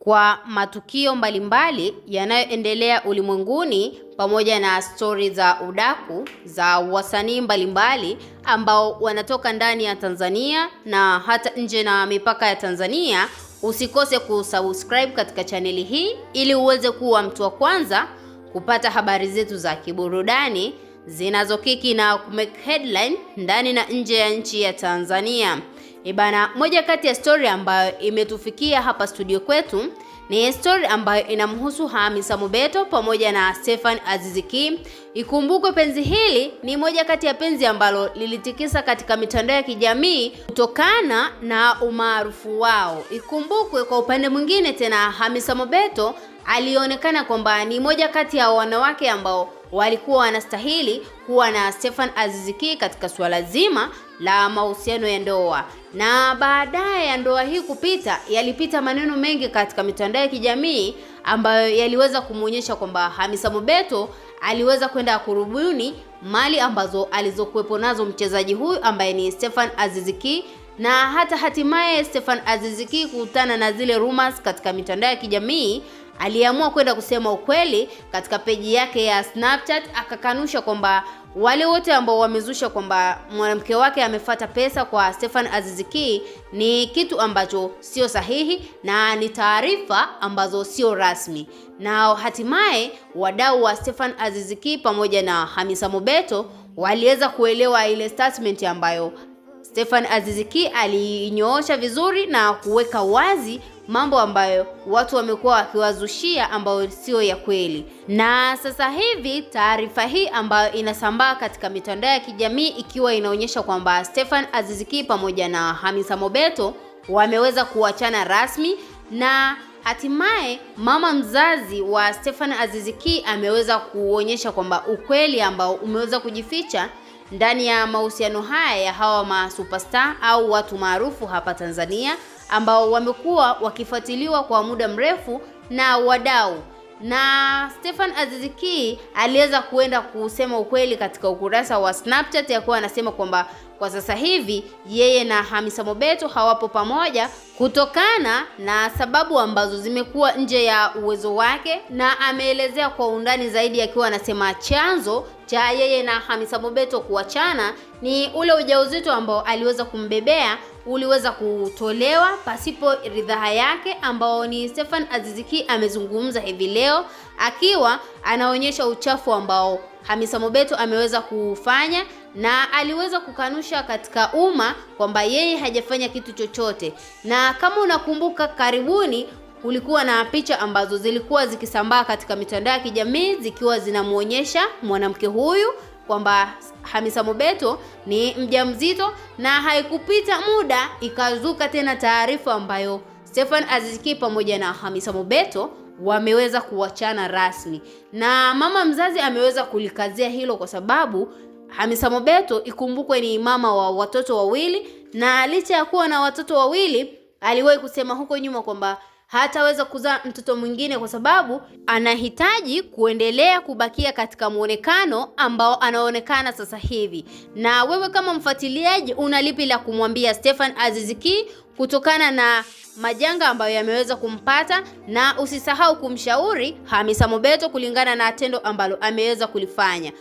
kwa matukio mbalimbali yanayoendelea ulimwenguni pamoja na stori za udaku za wasanii mbalimbali ambao wanatoka ndani ya Tanzania na hata nje na mipaka ya Tanzania. Usikose kusubscribe katika chaneli hii ili uweze kuwa mtu wa kwanza kupata habari zetu za kiburudani zinazokiki na kumake headline ndani na nje ya nchi ya Tanzania. Ibana, moja kati ya story ambayo imetufikia hapa studio kwetu ni story ambayo inamhusu Hamisa Mobeto pamoja na Stephen Aziz Ki. Ikumbukwe penzi hili ni moja kati ya penzi ambalo lilitikisa katika mitandao ya kijamii kutokana na umaarufu wao. Ikumbukwe kwa upande mwingine tena, Hamisa Mobeto alionekana kwamba ni moja kati ya wanawake ambao walikuwa wanastahili kuwa na Stephen Aziz Ki katika suala zima la mahusiano ya ndoa. Na baadaye ya ndoa hii kupita, yalipita maneno mengi katika mitandao ya kijamii ambayo yaliweza kumuonyesha kwamba Hamisa Mobeto aliweza kwenda kurubuni mali ambazo alizokuwepo nazo mchezaji huyu ambaye ni Stephen Aziz Ki, na hata hatimaye Stephen Aziz Ki kukutana na zile rumors katika mitandao ya kijamii, aliamua kwenda kusema ukweli katika peji yake ya Snapchat. Akakanusha kwamba wale wote ambao wamezusha kwamba mwanamke wake amefuata pesa kwa Stephen Aziz Ki ni kitu ambacho sio sahihi na ni taarifa ambazo sio rasmi. Na hatimaye wadau wa Stephen Aziz Ki pamoja na Hamisa Mobeto waliweza kuelewa ile statement ambayo Stephen Aziz Ki alinyoosha vizuri na kuweka wazi mambo ambayo watu wamekuwa wakiwazushia ambayo sio ya kweli. Na sasa hivi taarifa hii ambayo inasambaa katika mitandao ya kijamii ikiwa inaonyesha kwamba Stephen Aziz Ki pamoja na Hamisa Mobeto wameweza kuachana rasmi, na hatimaye mama mzazi wa Stephen Aziz Ki ameweza kuonyesha kwamba ukweli ambao umeweza kujificha ndani ya mahusiano haya ya hawa ma superstar au watu maarufu hapa Tanzania ambao wamekuwa wakifuatiliwa kwa muda mrefu na wadau. Na Stephen Aziz Ki aliweza kuenda kusema ukweli katika ukurasa wa Snapchat, ya kuwa anasema kwamba kwa sasa hivi yeye na Hamisa Mobeto hawapo pamoja kutokana na sababu ambazo zimekuwa nje ya uwezo wake, na ameelezea kwa undani zaidi akiwa anasema chanzo cha yeye na Hamisa Mobeto kuachana ni ule ujauzito ambao aliweza kumbebea uliweza kutolewa pasipo ridhaa yake, ambao ni Stephen Aziz Ki amezungumza hivi leo akiwa anaonyesha uchafu ambao Hamisa Mobeto ameweza kufanya, na aliweza kukanusha katika umma kwamba yeye hajafanya kitu chochote. Na kama unakumbuka, karibuni kulikuwa na picha ambazo zilikuwa zikisambaa katika mitandao ya kijamii zikiwa zinamuonyesha mwanamke huyu kwamba Hamisa Mobeto ni mjamzito, na haikupita muda ikazuka tena taarifa ambayo Stephen Aziz Ki pamoja na Hamisa Mobeto wameweza kuachana rasmi. Na mama mzazi ameweza kulikazia hilo kwa sababu Hamisa Mobeto, ikumbukwe, ni mama wa watoto wawili, na licha ya kuwa na watoto wawili aliwahi kusema huko nyuma kwamba hataweza kuzaa mtoto mwingine kwa sababu anahitaji kuendelea kubakia katika muonekano ambao anaonekana sasa hivi. Na wewe kama mfuatiliaji una lipi la kumwambia Stephen Aziz Ki kutokana na majanga ambayo yameweza kumpata? Na usisahau kumshauri Hamisa Mobeto kulingana na tendo ambalo ameweza kulifanya.